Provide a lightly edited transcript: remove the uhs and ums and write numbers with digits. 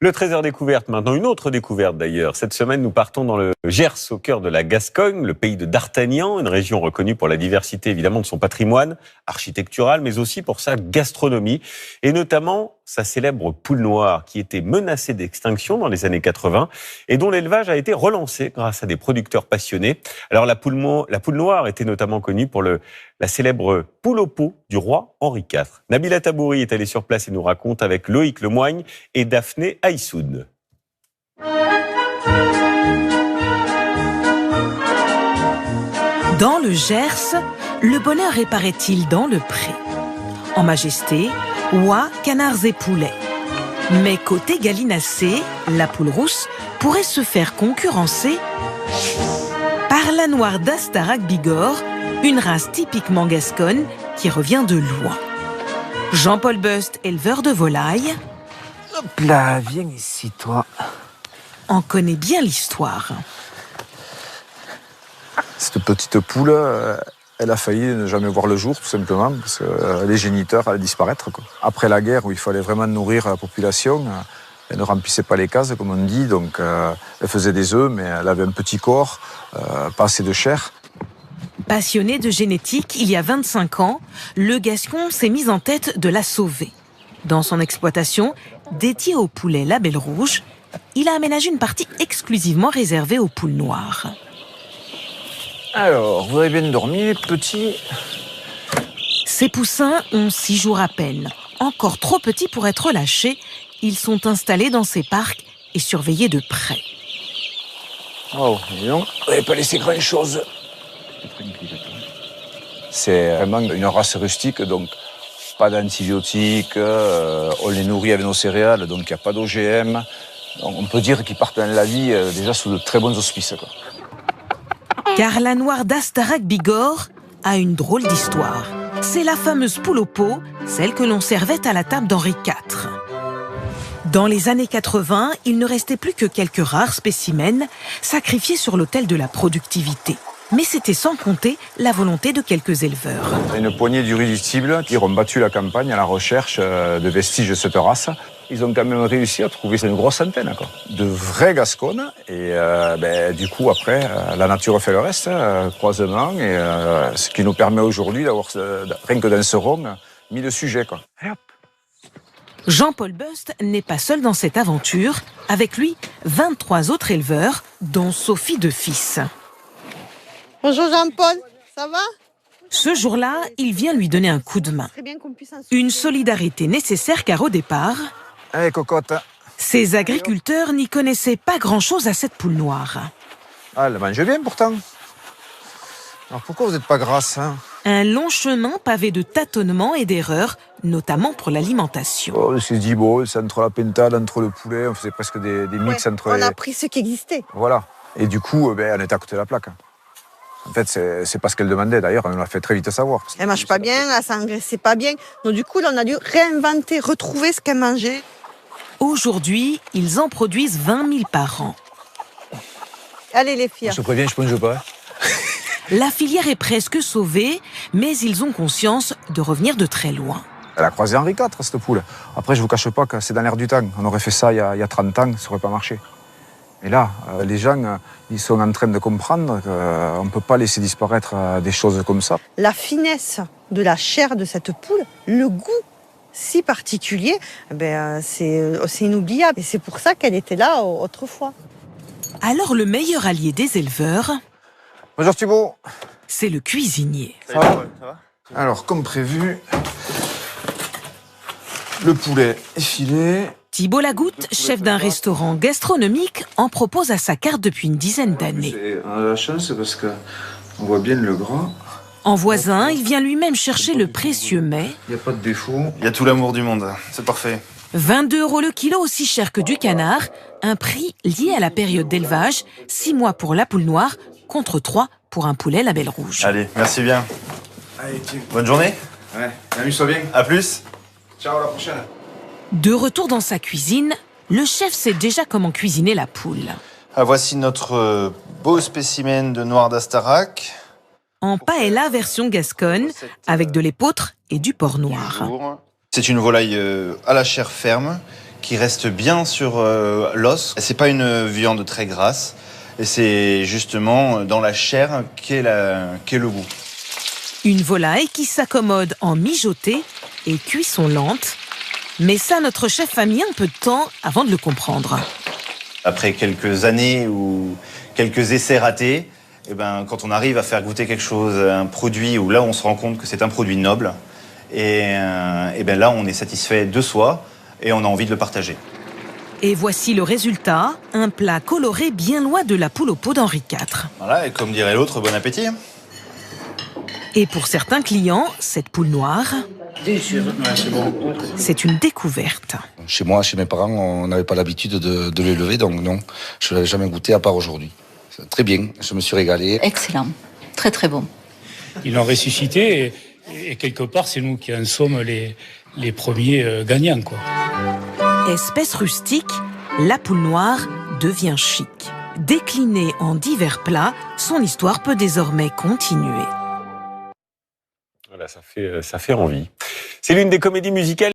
Le trésor découverte, maintenant une autre découverte d'ailleurs. Cette semaine, nous partons dans le Gers, au cœur de la Gascogne, le pays de D'Artagnan, une région reconnue pour la diversité évidemment de son patrimoine architectural, mais aussi pour sa gastronomie, et notamment sa célèbre poule noire, qui était menacée d'extinction dans les années 80, et dont l'élevage a été relancé grâce à des producteurs passionnés. Alors la poule noire était notamment connue pour la célèbre poule au pot du roi Henri IV. Nabila Tabouri est allée sur place et nous raconte avec Loïc Lemoigne et Daphné Aïssoud. Dans le Gers, le bonheur est, paraît-il, dans le pré. En majesté, oies, canards et poulets. Mais côté gallinacé, la poule rousse pourrait se faire concurrencer par la noire d'Astarac Bigorre, une race typiquement gasconne qui revient de loin. Jean-Paul Bust, éleveur de volailles, Hop là, viens ici, toi. en connaît bien l'histoire. Cette petite poule, elle a failli ne jamais voir le jour, tout simplement, parce que les géniteurs allaient disparaître, quoi. Après la guerre, où il fallait vraiment nourrir la population, elle ne remplissait pas les cases, comme on dit, donc elle faisait des œufs, mais elle avait un petit corps, pas assez de chair. Passionné de génétique, il y a 25 ans, le Gascon s'est mis en tête de la sauver. Dans son exploitation, dédiée aux poulets label rouge, il a aménagé une partie exclusivement réservée aux poules noires. Alors, vous avez bien dormi, les petits? Ces poussins ont 6 jours à peine. Encore trop petits pour être relâchés, ils sont installés dans ces parcs et surveillés de près. Oh, dis donc, vous n'avez pas laissé grand-chose. C'est vraiment une race rustique, donc pas d'antibiotiques, on les nourrit avec nos céréales, donc il n'y a pas d'OGM. On peut dire qu'ils partent dans la vie déjà sous de très bons auspices, quoi. Car la noire d'Astarac Bigorre a une drôle d'histoire. C'est la fameuse poule au pot, celle que l'on servait à la table d'Henri IV. Dans les années 80, il ne restait plus que quelques rares spécimens sacrifiés sur l'autel de la productivité. Mais c'était sans compter la volonté de quelques éleveurs. Une poignée d'irréductibles qui ont battu la campagne à la recherche de vestiges de cette race. Ils ont quand même réussi à trouver une grosse antenne, quoi. De vrais Gasconnes. Et du coup, après, la nature fait le reste, croisement. Et ce qui nous permet aujourd'hui d'avoir, rien que dans ce rond, 1000 sujets, quoi. Et hop. Jean-Paul Bust n'est pas seul dans cette aventure. Avec lui, 23 autres éleveurs, dont Sophie de Fils. Bonjour Jean-Paul, ça va? Ce jour-là, il vient lui donner un coup de main. Une solidarité nécessaire car au départ, Allez, cocotte. ces agriculteurs n'y connaissaient pas grand-chose à cette poule noire. Ah, elle mange bien pourtant. Alors pourquoi vous n'êtes pas grasse, hein? Un long chemin pavé de tâtonnements et d'erreurs, notamment pour l'alimentation. On s'est dit, bon, c'est entre la pintade, entre le poulet, on faisait presque des mix entre on les... a pris ce qui existait. Voilà. Et du coup, on était à côté de la plaque. En fait, c'est pas ce qu'elle demandait. D'ailleurs, on l'a fait très vite savoir. Elle mange pas bien, elle s'engraissait pas bien. Donc du coup, là, on a dû réinventer, retrouver ce qu'elle mangeait. Aujourd'hui, ils en produisent 20 000 par an. Allez les filles. Je te préviens, je ne mange pas. La filière est presque sauvée, mais ils ont conscience de revenir de très loin. Elle a croisé Henri IV, cette poule. Après, je vous cache pas que c'est dans l'air du temps. On aurait fait ça il y a 30 ans, ça n'aurait pas marché. Et là, les gens, ils sont en train de comprendre qu'on ne peut pas laisser disparaître des choses comme ça. La finesse de la chair de cette poule, le goût si particulier, c'est inoubliable. Et c'est pour ça qu'elle était là autrefois. Alors le meilleur allié des éleveurs, Bonjour Thibault. c'est le cuisinier. Ça va? Alors, comme prévu, le poulet est filé. Thibault Lagoutte, chef d'un restaurant gastronomique, en propose à sa carte depuis une dizaine d'années. On a de la chance parce qu'on voit bien le gras. En voisin, il vient lui-même chercher le précieux mets. Il n'y a pas de défaut. Il y a tout l'amour du monde, c'est parfait. 22 € le kilo, aussi cher que du canard. Un prix lié à la période d'élevage, 6 mois pour la poule noire, contre 3 pour un poulet label rouge. Allez, merci bien. Allez, Bonne journée. Ouais, amuse-toi bien. À plus. Ciao, à la prochaine. De retour dans sa cuisine, le chef sait déjà comment cuisiner la poule. Ah, voici notre beau spécimen de noir d'Astarac. En paella version gasconne, avec de l'épeautre et du porc noir. C'est une volaille à la chair ferme qui reste bien sur l'os. C'est pas une viande très grasse et c'est justement dans la chair qu'est le goût. Une volaille qui s'accommode en mijoté et cuisson lente. Mais ça, notre chef a mis un peu de temps avant de le comprendre. Après quelques années ou quelques essais ratés, eh ben, quand on arrive à faire goûter quelque chose, un produit où là on se rend compte que c'est un produit noble, et ben là on est satisfait de soi et on a envie de le partager. Et voici le résultat, un plat coloré bien loin de la poule aux peaux d'Henri IV. Voilà, et comme dirait l'autre, bon appétit. Et pour certains clients, cette poule noire, c'est une découverte. Chez moi, chez mes parents, on n'avait pas l'habitude de l'élever, donc non, je ne l'avais jamais goûté à part aujourd'hui. Très bien, je me suis régalé. Excellent, très très bon. Ils l'ont ressuscité et quelque part, c'est nous qui en sommes les premiers gagnants, quoi. Espèce rustique, la poule noire devient chic. Déclinée en divers plats, son histoire peut désormais continuer. Voilà, ça fait envie. C'est l'une des comédies musicales